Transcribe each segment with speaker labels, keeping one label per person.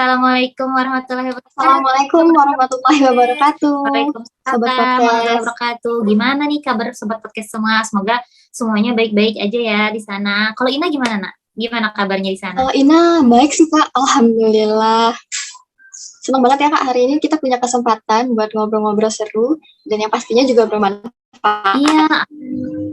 Speaker 1: Assalamualaikum warahmatullahi wabarakatuh.
Speaker 2: Assalamualaikum warahmatullahi wabarakatuh.
Speaker 1: Waalaikumsalam
Speaker 2: Sobat
Speaker 1: warahmatullahi
Speaker 2: podcast.
Speaker 1: wabarakatuh. Gimana nih kabar sobat podcast semua? Semoga semuanya baik-baik aja ya di sana. Kalau Ina gimana, Nak? Gimana kabarnya di sana?
Speaker 2: Kalau Ina baik sih Kak, alhamdulillah. Senang banget ya Kak, hari ini kita punya kesempatan buat ngobrol-ngobrol seru dan yang pastinya juga bermanfaat.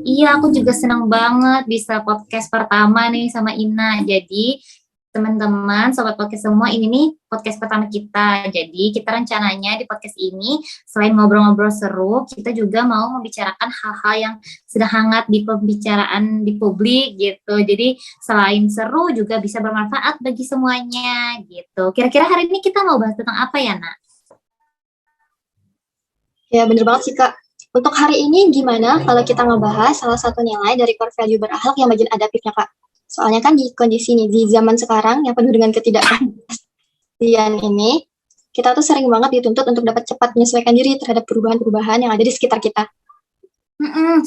Speaker 1: Iya, aku juga senang banget bisa podcast pertama nih sama Ina. Jadi teman-teman, sobat podcast semua, ini nih podcast pertama kita. Jadi kita rencananya di podcast ini selain ngobrol-ngobrol seru, kita juga mau membicarakan hal-hal yang sedang hangat di pembicaraan di publik gitu. Jadi selain seru juga bisa bermanfaat bagi semuanya gitu. Kira-kira hari ini kita mau bahas tentang apa ya, Nak?
Speaker 2: Ya bener banget sih Kak. Untuk hari ini gimana kalau kita ngebahas salah satu nilai dari core value berakhlak yang bagian adaptifnya Kak? Soalnya kan di kondisi nih, di zaman sekarang yang penuh dengan ketidakpastian ini, kita tuh sering banget dituntut untuk dapat cepat menyesuaikan diri terhadap perubahan-perubahan yang ada di sekitar kita.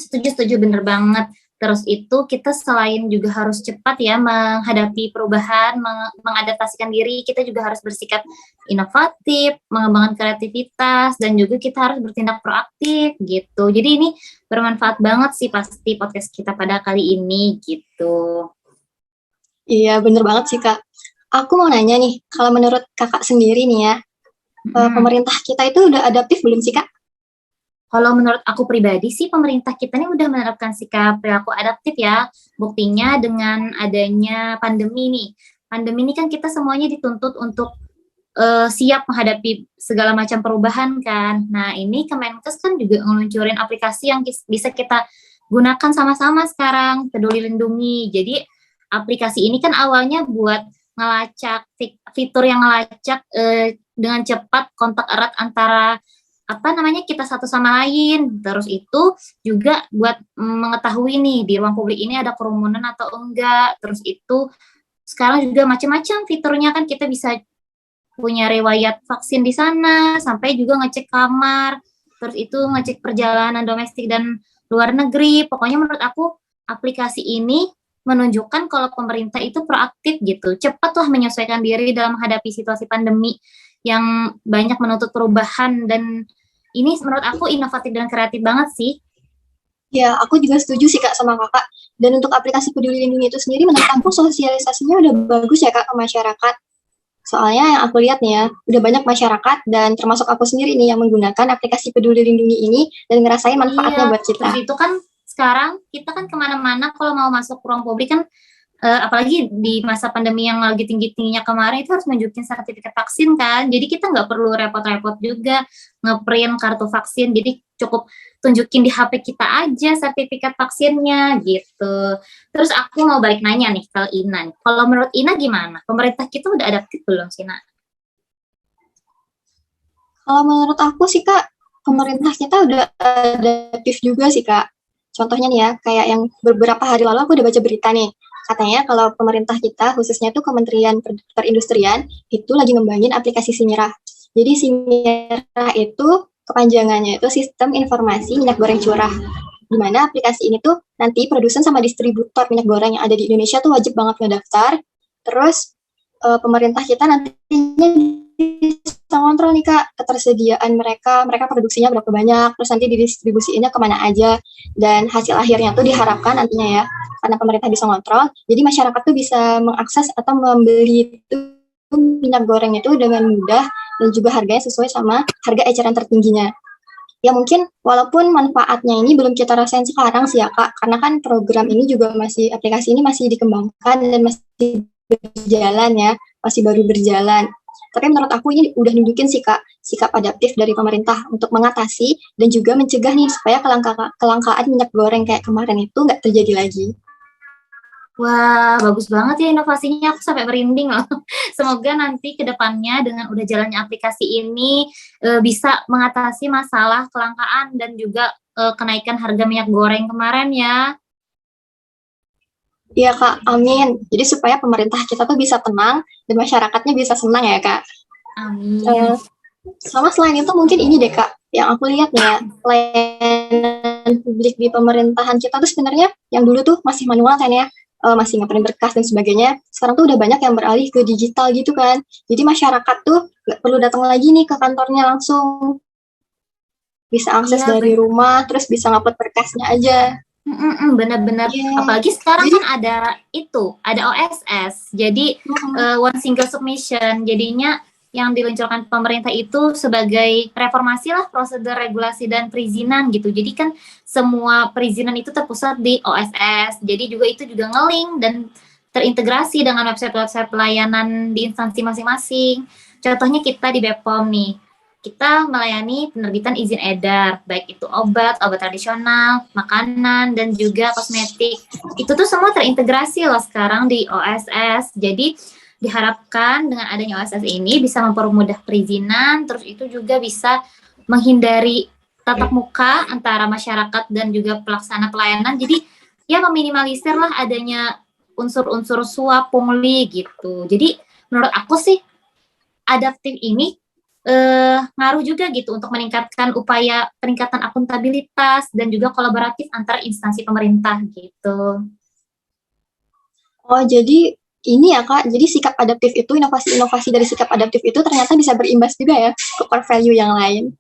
Speaker 1: Setuju, bener banget. Terus itu kita selain juga harus cepat ya menghadapi perubahan, mengadaptasikan diri, kita juga harus bersikap inovatif, mengembangkan kreativitas, dan juga kita harus bertindak proaktif gitu. Jadi ini bermanfaat banget sih pasti podcast kita pada kali ini gitu.
Speaker 2: Iya, bener banget sih, Kak. Aku mau nanya nih, kalau menurut Kakak sendiri nih ya, pemerintah kita itu udah adaptif belum sih, Kak?
Speaker 1: Kalau menurut aku pribadi sih, pemerintah kita ini udah menerapkan sikap perilaku adaptif ya. Buktinya dengan adanya pandemi nih. Pandemi ini kan kita semuanya dituntut untuk siap menghadapi segala macam perubahan kan. Nah, ini Kemenkes kan juga ngeluncurin aplikasi yang bisa kita gunakan sama-sama sekarang, Peduli Lindungi. Jadi aplikasi ini kan awalnya buat ngelacak fitur yang ngelacak dengan cepat kontak erat antara kita satu sama lain. Terus itu juga buat mengetahui nih di ruang publik ini ada kerumunan atau enggak. Terus itu sekarang juga macam-macam fiturnya kan, kita bisa punya riwayat vaksin di sana, sampai juga ngecek kamar. Terus itu ngecek perjalanan domestik dan luar negeri. Pokoknya menurut aku aplikasi ini menunjukkan kalau pemerintah itu proaktif gitu, cepatlah menyesuaikan diri dalam menghadapi situasi pandemi yang banyak menuntut perubahan, dan ini menurut aku inovatif dan kreatif banget sih.
Speaker 2: Ya, aku juga setuju sih Kak sama Kakak. Dan untuk aplikasi Peduli Lindungi itu sendiri, menurut aku sosialisasinya udah bagus ya Kak ke masyarakat. Soalnya yang aku lihat nih ya, udah banyak masyarakat dan termasuk aku sendiri nih yang menggunakan aplikasi Peduli Lindungi ini dan ngerasain manfaatnya buat kita.
Speaker 1: Terus itu kan sekarang kita kan kemana-mana kalau mau masuk ruang publik kan, apalagi di masa pandemi yang lagi tinggi-tingginya kemarin, itu harus nunjukin sertifikat vaksin kan. Jadi kita nggak perlu repot-repot juga ngeprint kartu vaksin. Jadi cukup tunjukin di HP kita aja sertifikat vaksinnya gitu. Terus aku mau balik nanya nih ke Ina. Kalau menurut Ina gimana? Pemerintah kita udah adaptif belum sih, Nak?
Speaker 2: Kalau menurut aku sih Kak, pemerintah kita udah adaptif juga sih Kak. Contohnya nih ya, kayak yang beberapa hari lalu aku udah baca berita nih. Katanya kalau pemerintah kita, khususnya tuh Kementerian Perindustrian, itu lagi ngembangin aplikasi Simirah. Jadi Simirah itu kepanjangannya itu Sistem Informasi Minyak Goreng Curah. Di mana aplikasi ini tuh nanti produsen sama distributor minyak goreng yang ada di Indonesia tuh wajib banget ngedaftar. Terus pemerintah kita nantinya bisa ngontrol nih Kak ketersediaan mereka produksinya berapa banyak, terus nanti didistribusiinnya kemana aja, dan hasil akhirnya tuh diharapkan nantinya ya, karena pemerintah bisa ngontrol, jadi masyarakat tuh bisa mengakses atau membeli itu minyak goreng itu dengan mudah dan juga harganya sesuai sama harga eceran tertingginya. Ya mungkin walaupun manfaatnya ini belum kita rasain sekarang sih ya Kak, karena kan program ini juga aplikasi ini masih dikembangkan dan masih berjalan ya, masih baru berjalan. Tapi menurut aku ini udah nunjukin sih Kak, sikap adaptif dari pemerintah untuk mengatasi dan juga mencegah nih supaya kelangkaan minyak goreng kayak kemarin itu nggak terjadi lagi.
Speaker 1: Wah, bagus banget ya inovasinya, aku sampai merinding loh. Semoga nanti ke depannya dengan udah jalannya aplikasi ini bisa mengatasi masalah kelangkaan dan juga kenaikan harga minyak goreng kemarin ya.
Speaker 2: Iya Kak, amin. Jadi supaya pemerintah kita tuh bisa tenang dan masyarakatnya bisa senang ya Kak.
Speaker 1: Amin.
Speaker 2: Sama selain itu mungkin ini deh Kak, yang aku lihat ya, pelayanan publik di pemerintahan kita tuh sebenarnya yang dulu tuh masih manual kan ya. masih ngeprint berkas dan sebagainya. Sekarang tuh udah banyak yang beralih ke digital gitu kan. Jadi masyarakat tuh nggak perlu datang lagi nih ke kantornya langsung. Bisa akses
Speaker 1: Iya,
Speaker 2: dari rumah, terus bisa ngupload berkasnya aja.
Speaker 1: benar-benar.
Speaker 2: Iya.
Speaker 1: Apalagi sekarang
Speaker 2: Jadi,
Speaker 1: kan ada OSS. Jadi one single submission. Jadinya yang diluncurkan pemerintah itu sebagai reformasi lah prosedur regulasi dan perizinan gitu. Jadi kan semua perizinan itu terpusat di OSS. Jadi juga itu juga nge-link dan terintegrasi dengan website-website pelayanan di instansi masing-masing. Contohnya kita di BPOM nih, kita melayani penerbitan izin edar, baik itu obat tradisional, makanan, dan juga kosmetik. Itu tuh semua terintegrasi loh sekarang di OSS. Jadi diharapkan dengan adanya OSS ini bisa mempermudah perizinan, terus itu juga bisa menghindari tatap muka antara masyarakat dan juga pelaksana pelayanan. Jadi ya meminimalisir lah adanya unsur-unsur suap pungli gitu. Jadi menurut aku sih adaptif ini ngaruh juga gitu untuk meningkatkan upaya peningkatan akuntabilitas dan juga kolaboratif antara instansi pemerintah gitu.
Speaker 2: oh jadi ini ya Kak, jadi sikap adaptif itu, inovasi-inovasi dari sikap adaptif itu ternyata bisa berimbas juga ya ke core value yang lain.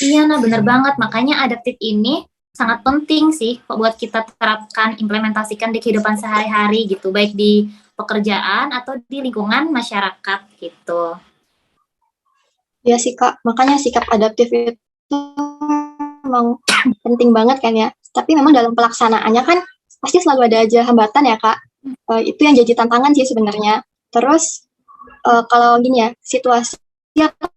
Speaker 1: Iya, nah bener banget. Makanya adaptif ini sangat penting sih buat kita terapkan, implementasikan di kehidupan sehari-hari gitu, baik di pekerjaan atau di lingkungan masyarakat gitu.
Speaker 2: Ya sih Kak, makanya sikap adaptif itu memang penting banget kan ya. Tapi memang dalam pelaksanaannya kan pasti selalu ada aja hambatan ya Kak. Itu yang jadi tantangan sih sebenarnya. Terus kalau gini ya, situasi atau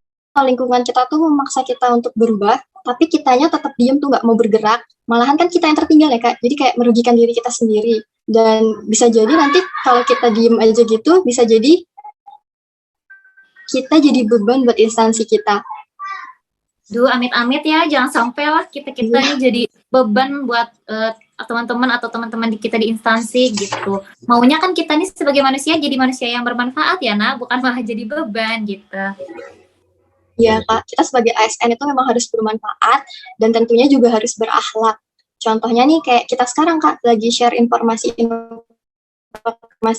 Speaker 2: lingkungan kita tuh memaksa kita untuk berubah, tapi kitanya tetap diem tuh nggak mau bergerak. Malahan kan kita yang tertinggal ya Kak. Jadi kayak merugikan diri kita sendiri. Dan bisa jadi nanti kalau kita diem aja gitu, bisa jadi kita jadi beban buat instansi kita.
Speaker 1: Duh, amit-amit ya, jangan sampai lah kita-kita ini jadi beban buat teman-teman atau teman-teman kita di instansi gitu. Maunya kan kita nih sebagai manusia jadi manusia yang bermanfaat ya, nah, bukan malah jadi beban gitu.
Speaker 2: Ya Kak, kita sebagai ASN itu memang harus bermanfaat dan tentunya juga harus berakhlak. Contohnya nih kayak kita sekarang Kak lagi share informasi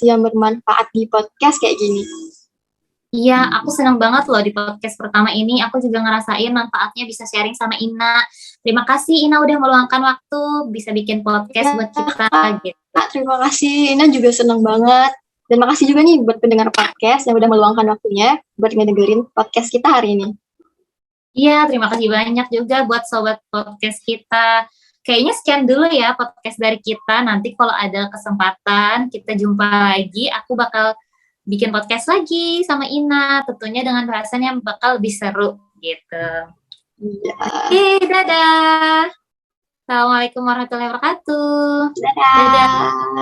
Speaker 2: yang bermanfaat di podcast kayak gini.
Speaker 1: Iya, aku senang banget loh di podcast pertama ini. Aku juga ngerasain manfaatnya bisa sharing sama Ina. Terima kasih Ina udah meluangkan waktu bisa bikin podcast
Speaker 2: Ya,
Speaker 1: buat kita gitu.
Speaker 2: Kak, terima kasih. Ina juga senang banget. Dan makasih juga nih buat pendengar podcast yang udah meluangkan waktunya buat ngedengerin podcast kita hari ini.
Speaker 1: Iya, terima kasih banyak juga buat sobat podcast kita. Kayaknya sekian dulu ya podcast dari kita. Nanti kalau ada kesempatan kita jumpa lagi. Aku bakal bikin podcast lagi sama Ina. Tentunya dengan bahasan yang bakal lebih seru gitu.
Speaker 2: Iya.
Speaker 1: Oke, dadah. Assalamualaikum warahmatullahi wabarakatuh.
Speaker 2: Dadah.
Speaker 1: Dadah.